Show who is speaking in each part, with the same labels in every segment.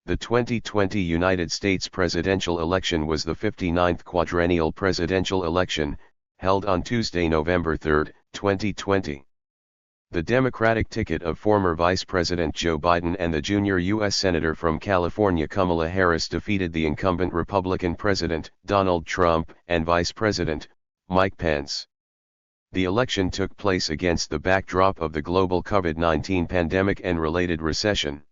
Speaker 1: The 2020 United States presidential election was the 59th quadrennial presidential election, held on Tuesday, November 3, 2020. The Democratic ticket of former Vice President Joe Biden and the junior U.S. Senator from California Kamala Harris defeated the incumbent Republican President, Donald Trump, and Vice President, Mike Pence. The election took place against the backdrop of the global COVID-19 pandemic and related recession.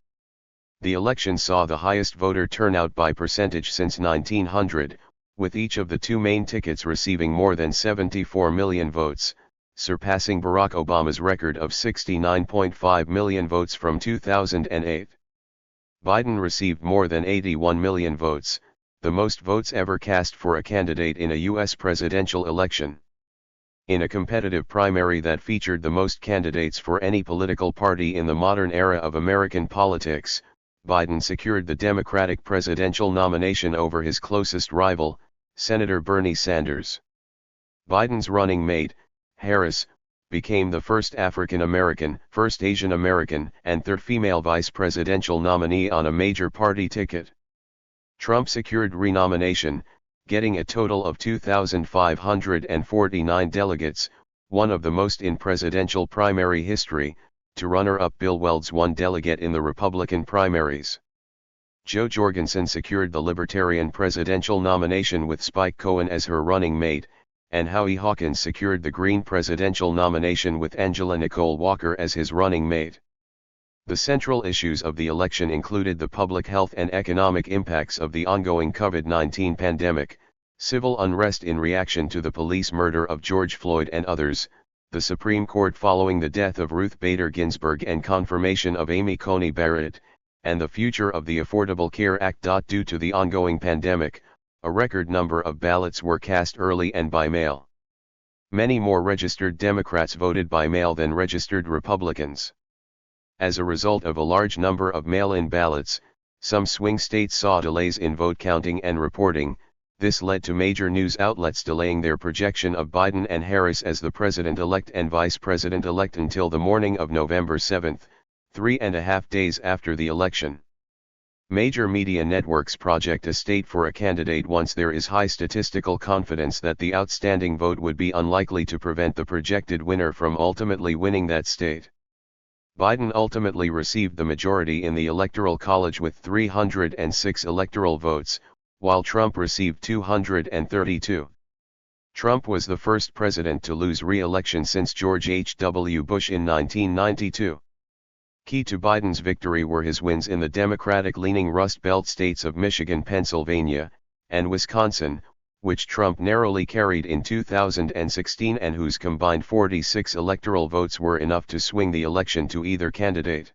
Speaker 1: The election saw the highest voter turnout by percentage since 1900, with each of the two main tickets receiving more than 74 million votes, surpassing Barack Obama's record of 69.5 million votes from 2008. Biden received more than 81 million votes, the most votes ever cast for a candidate in a U.S. presidential election. In a competitive primary that featured the most candidates for any political party in the modern era of American politics, Biden secured the Democratic presidential nomination over his closest rival, Senator Bernie Sanders. Biden's running mate, Harris, became the first African American, first Asian American, and third female vice presidential nominee on a major party ticket. Trump secured renomination, getting a total of 2,549 delegates, one of the most in presidential primary history, to runner-up Bill Weld's one delegate in the Republican primaries. Jo Jorgensen secured the Libertarian presidential nomination with Spike Cohen as her running mate, and Howie Hawkins secured the Green presidential nomination with Angela Nicole Walker as his running mate. The central issues of the election included the public health and economic impacts of the ongoing COVID-19 pandemic, civil unrest in reaction to the police murder of George Floyd and others, the Supreme Court following the death of Ruth Bader Ginsburg and confirmation of Amy Coney Barrett, and the future of the Affordable Care Act. Due to the ongoing pandemic, a record number of ballots were cast early and by mail. Many more registered Democrats voted by mail than registered Republicans. As a result of a large number of mail-in ballots, some swing states saw delays in vote counting and reporting. This led to major news outlets delaying their projection of Biden and Harris as the president-elect and vice president-elect until the morning of November 7, 3.5 days after the election. Major media networks project a state for a candidate once there is high statistical confidence that the outstanding vote would be unlikely to prevent the projected winner from ultimately winning that state. Biden ultimately received the majority in the Electoral College with 306 electoral votes, while Trump received 232. Trump was the first president to lose re-election since George H.W. Bush in 1992. Key to Biden's victory were his wins in the Democratic-leaning Rust Belt states of Michigan, Pennsylvania, and Wisconsin, which Trump narrowly carried in 2016 and whose combined 46 electoral votes were enough to swing the election to either candidate.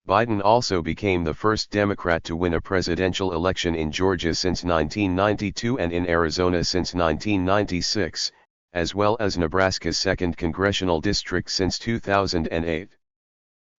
Speaker 1: Biden also became the first Democrat to win a presidential election in Georgia since 1992 and in Arizona since 1996, as well as Nebraska's 2nd congressional district since 2008.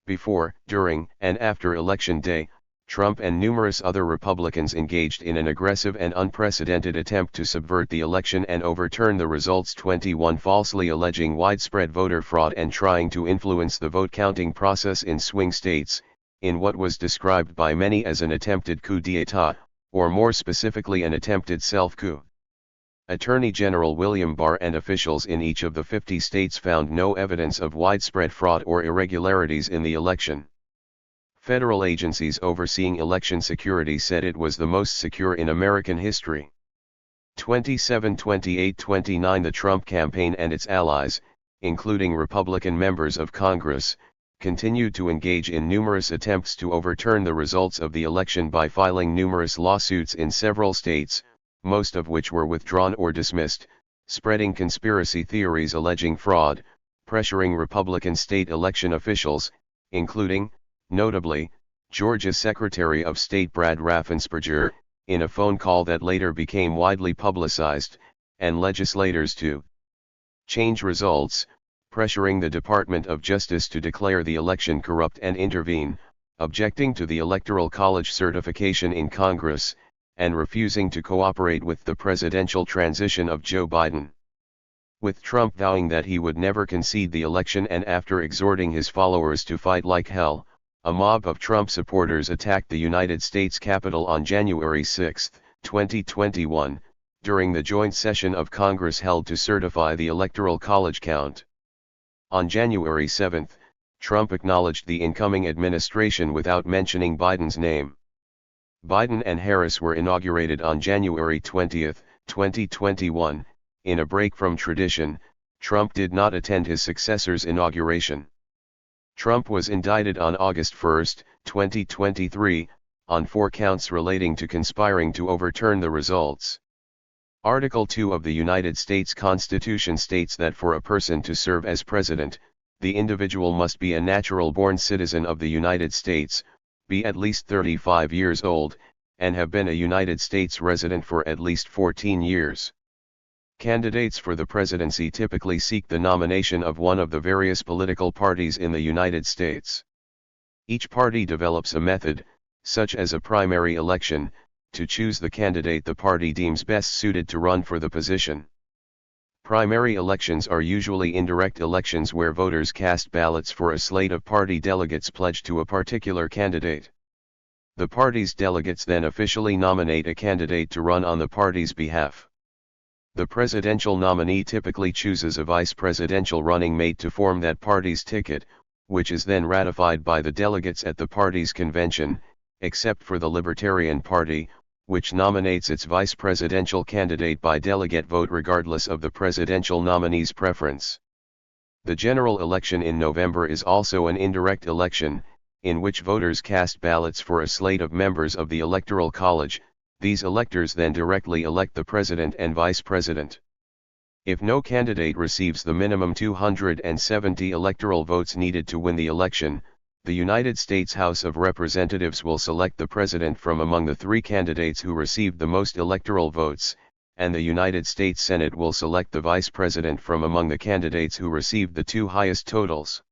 Speaker 1: Before, during, and after Election Day, Trump and numerous other Republicans engaged in an aggressive and unprecedented attempt to subvert the election and overturn the results, 21 falsely alleging widespread voter fraud and trying to influence the vote counting process in swing states, in what was described by many as an attempted coup d'état, or more specifically an attempted self-coup. Attorney General William Barr and officials in each of the 50 states found no evidence of widespread fraud or irregularities in the election. Federal agencies overseeing election security said it was the most secure in American history. 27, 28, 29 The Trump campaign and its allies, including Republican members of Congress, continued to engage in numerous attempts to overturn the results of the election by filing numerous lawsuits in several states, most of which were withdrawn or dismissed, spreading conspiracy theories alleging fraud, pressuring Republican state election officials, including, notably, Georgia's Secretary of State Brad Raffensperger, in a phone call that later became widely publicized, and legislators to change results, pressuring the Department of Justice to declare the election corrupt and intervene, objecting to the Electoral College certification in Congress, and refusing to cooperate with the presidential transition of Joe Biden. With Trump vowing that he would never concede the election and after exhorting his followers to fight like hell, A mob of Trump supporters attacked the United States Capitol on January 6, 2021, during the joint session of Congress held to certify the Electoral College count. On January 7, Trump acknowledged the incoming administration without mentioning Biden's name. Biden and Harris were inaugurated on January 20, 2021. In a break from tradition, Trump did not attend his successor's inauguration. Trump was indicted on August 1, 2023, on 4 counts relating to conspiring to overturn the results. Article 2 of the United States Constitution states that for a person to serve as president, the individual must be a natural-born citizen of the United States, be at least 35 years old, and have been a United States resident for at least 14 years. Candidates for the presidency typically seek the nomination of one of the various political parties in the United States. Each party develops a method, such as a primary election, to choose the candidate the party deems best suited to run for the position. Primary elections are usually indirect elections where voters cast ballots for a slate of party delegates pledged to a particular candidate. The party's delegates then officially nominate a candidate to run on the party's behalf. The presidential nominee typically chooses a vice presidential running mate to form that party's ticket, which is then ratified by the delegates at the party's convention, except for the Libertarian Party, which nominates its vice presidential candidate by delegate vote regardless of the presidential nominee's preference. The general election in November is also an indirect election, in which voters cast ballots for a slate of members of the Electoral College. These electors then directly elect the president and vice president. If no candidate receives the minimum 270 electoral votes needed to win the election, the United States House of Representatives will select the president from among the 3 candidates who received the most electoral votes, and the United States Senate will select the vice president from among the candidates who received the 2 highest totals.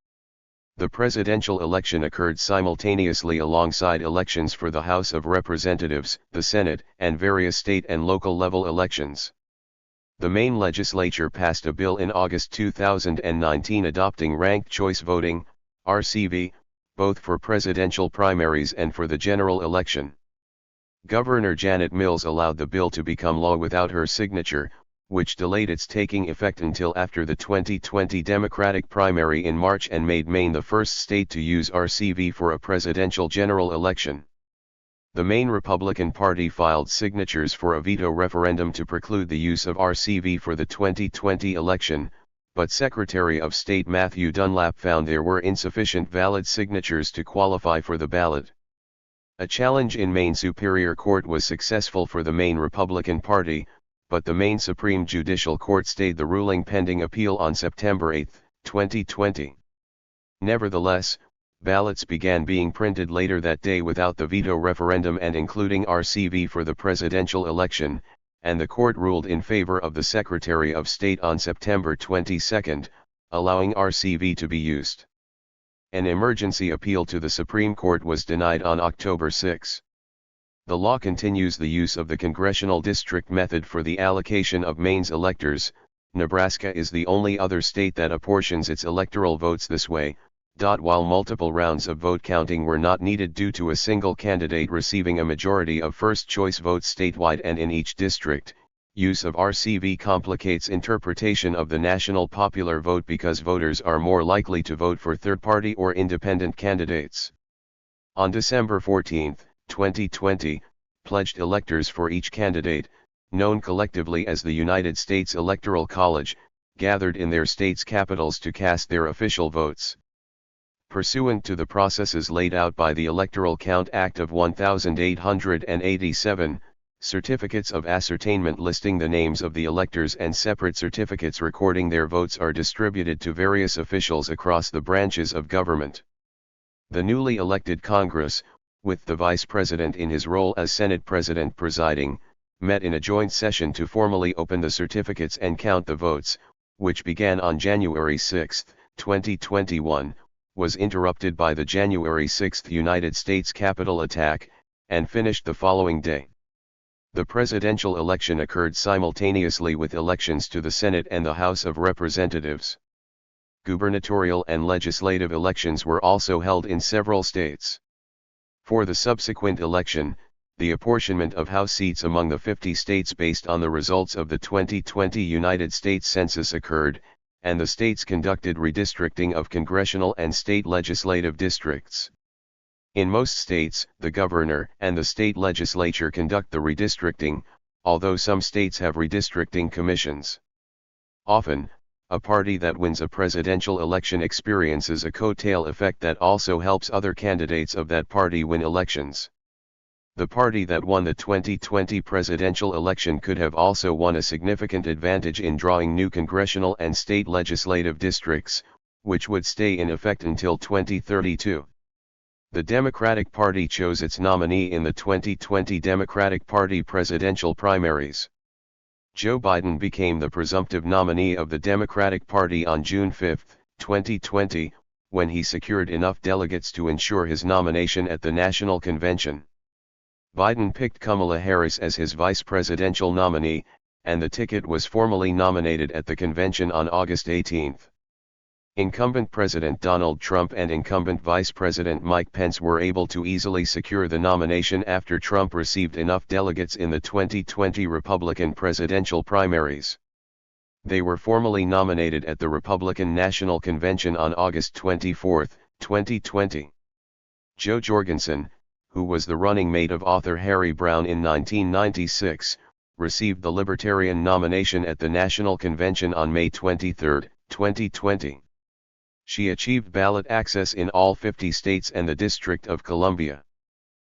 Speaker 1: The presidential election occurred simultaneously alongside elections for the House of Representatives, the Senate, and various state and local level elections. The Maine legislature passed a bill in August 2019 adopting ranked choice voting, RCV, both for presidential primaries and for the general election. Governor Janet Mills allowed the bill to become law without her signature, which delayed its taking effect until after the 2020 Democratic primary in March and made Maine the first state to use RCV for a presidential general election. The Maine Republican Party filed signatures for a veto referendum to preclude the use of RCV for the 2020 election, but Secretary of State Matthew Dunlap found there were insufficient valid signatures to qualify for the ballot. A challenge in Maine Superior Court was successful for the Maine Republican Party, but the Maine Supreme Judicial Court stayed the ruling pending appeal on September 8, 2020. Nevertheless, ballots began being printed later that day without the veto referendum and including RCV for the presidential election, and the court ruled in favor of the Secretary of State on September 22, allowing RCV to be used. An emergency appeal to the Supreme Court was denied on October 6. The law continues the use of the congressional district method for the allocation of Maine's electors. Nebraska is the only other state that apportions its electoral votes this way. While multiple rounds of vote counting were not needed due to a single candidate receiving a majority of first-choice votes statewide and in each district, use of RCV complicates interpretation of the national popular vote because voters are more likely to vote for third-party or independent candidates. On December 14, 2020, pledged electors for each candidate, known collectively as the United States Electoral College, gathered in their states' capitals to cast their official votes. Pursuant to the processes laid out by the Electoral Count Act of 1887, certificates of ascertainment listing the names of the electors and separate certificates recording their votes are distributed to various officials across the branches of government. The newly elected Congress, with the Vice President in his role as Senate President presiding, met in a joint session to formally open the certificates and count the votes, which began on January 6, 2021, was interrupted by the January 6 United States Capitol attack, and finished the following day. The presidential election occurred simultaneously with elections to the Senate and the House of Representatives. Gubernatorial and legislative elections were also held in several states. For the subsequent election, the apportionment of House seats among the 50 states based on the results of the 2020 United States Census occurred, and the states conducted redistricting of congressional and state legislative districts. In most states, the governor and the state legislature conduct the redistricting, although some states have redistricting commissions. Often, a party that wins a presidential election experiences a coattail effect that also helps other candidates of that party win elections. The party that won the 2020 presidential election could have also won a significant advantage in drawing new congressional and state legislative districts, which would stay in effect until 2032. The Democratic Party chose its nominee in the 2020 Democratic Party presidential primaries. Joe Biden became the presumptive nominee of the Democratic Party on June 5, 2020, when he secured enough delegates to ensure his nomination at the national convention. Biden picked Kamala Harris as his vice presidential nominee, and the ticket was formally nominated at the convention on August 18. Incumbent President Donald Trump and incumbent Vice President Mike Pence were able to easily secure the nomination after Trump received enough delegates in the 2020 Republican presidential primaries. They were formally nominated at the Republican National Convention on August 24, 2020. Jo Jorgensen, who was the running mate of author Harry Browne in 1996, received the Libertarian nomination at the National Convention on May 23, 2020. She achieved ballot access in all 50 states and the District of Columbia.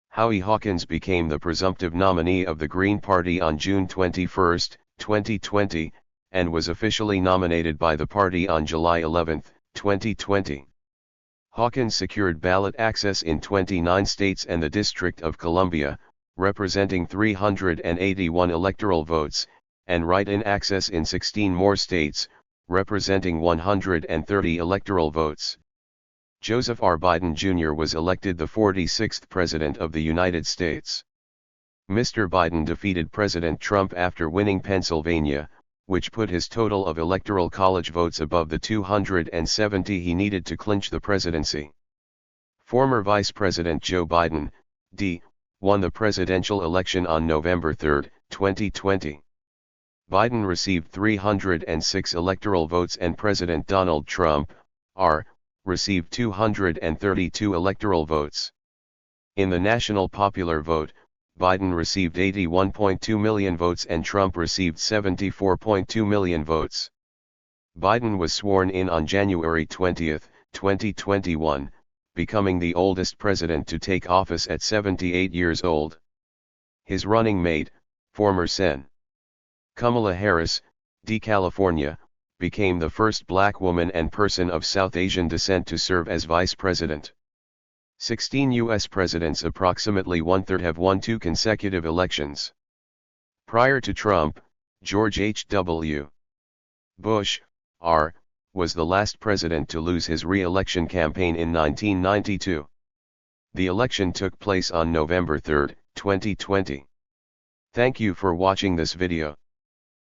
Speaker 1: Howie Hawkins became the presumptive nominee of the Green Party on June 21, 2020, and was officially nominated by the party on July 11, 2020. Hawkins secured ballot access in 29 states and the District of Columbia, representing 381 electoral votes, and write-in access in 16 more states, representing 130 electoral votes. Joseph R. Biden Jr. was elected the 46th President of the United States. Mr. Biden defeated President Trump after winning Pennsylvania, which put his total of Electoral College votes above the 270 he needed to clinch the presidency. Former Vice President Joe Biden, D., won the presidential election on November 3, 2020. Biden received 306 electoral votes and President Donald Trump, R., received 232 electoral votes. In the national popular vote, Biden received 81.2 million votes and Trump received 74.2 million votes. Biden was sworn in on January 20, 2021, becoming the oldest president to take office at 78 years old. His running mate, former Sen. Kamala Harris, D. California, became the first black woman and person of South Asian descent to serve as vice president. 16 U.S. presidents, approximately one-third, have won 2 consecutive elections. Prior to Trump, George H.W. Bush, R., was the last president to lose his re-election campaign in 1992. The election took place on November 3, 2020. Thank you for watching this video.